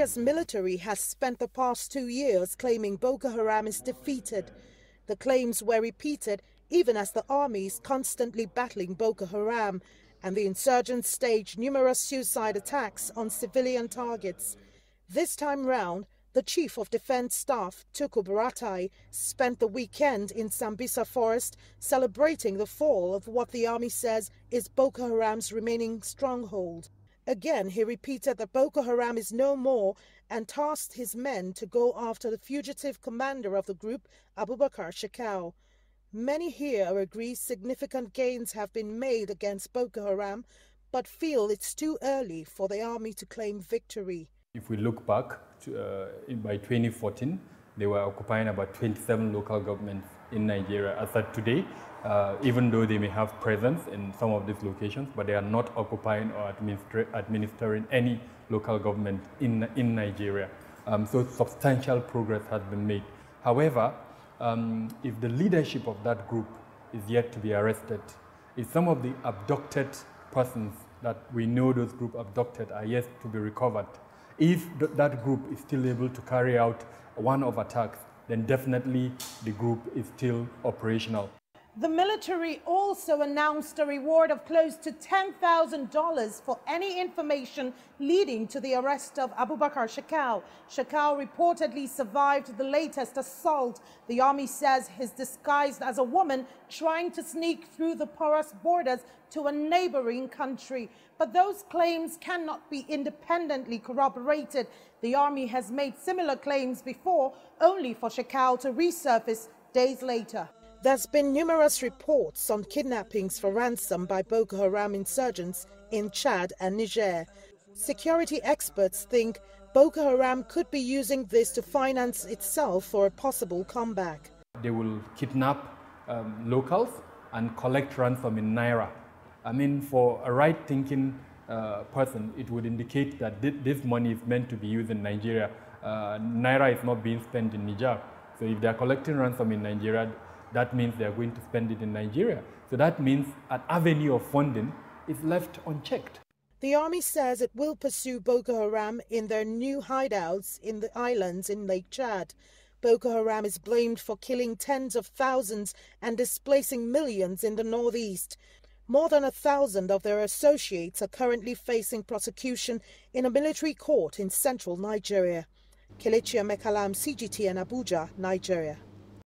Nigeria's military has spent the past 2 years claiming Boko Haram is defeated. The claims were repeated even as the army is constantly battling Boko Haram, and the insurgents staged numerous suicide attacks on civilian targets. This time round, the Chief of Defense Staff, Tukur Buratai, spent the weekend in Sambisa Forest celebrating the fall of what the army says is Boko Haram's remaining stronghold. Again, he repeated that Boko Haram is no more and tasked his men to go after the fugitive commander of the group, Abubakar Shekau. Many here agree significant gains have been made against Boko Haram, but feel it's too early for the army to claim victory. If we look back to, by 2014, they were occupying about 27 local governments in Nigeria. As of today, even though they may have presence in some of these locations, but they are not occupying or administering any local government in Nigeria. So substantial progress has been made. However, if the leadership of that group is yet to be arrested, if some of the abducted persons that we know those group abducted are yet to be recovered, if that group is still able to carry out one-off attacks, then definitely the group is still operational. The military also announced a reward of close to $10,000 for any information leading to the arrest of Abubakar Shekau. Shekau reportedly survived the latest assault. The army says he's disguised as a woman trying to sneak through the porous borders to a neighboring country. But those claims cannot be independently corroborated. The army has made similar claims before, only for Shekau to resurface days later. There's been numerous reports on kidnappings for ransom by Boko Haram insurgents in Chad and Niger. Security experts think Boko Haram could be using this to finance itself for a possible comeback. They will kidnap locals and collect ransom in Naira. I mean, for a right-thinking person, it would indicate that this money is meant to be used in Nigeria. Naira is not being spent in Niger. So if they are collecting ransom in Nigeria, that means they are going to spend it in Nigeria. So that means an avenue of funding is left unchecked. The army says it will pursue Boko Haram in their new hideouts in the islands in Lake Chad. Boko Haram is blamed for killing tens of thousands and displacing millions in the northeast. More than 1,000 of their associates are currently facing prosecution in a military court in central Nigeria. Kelechi Emekalam, CGTN, Abuja, Nigeria.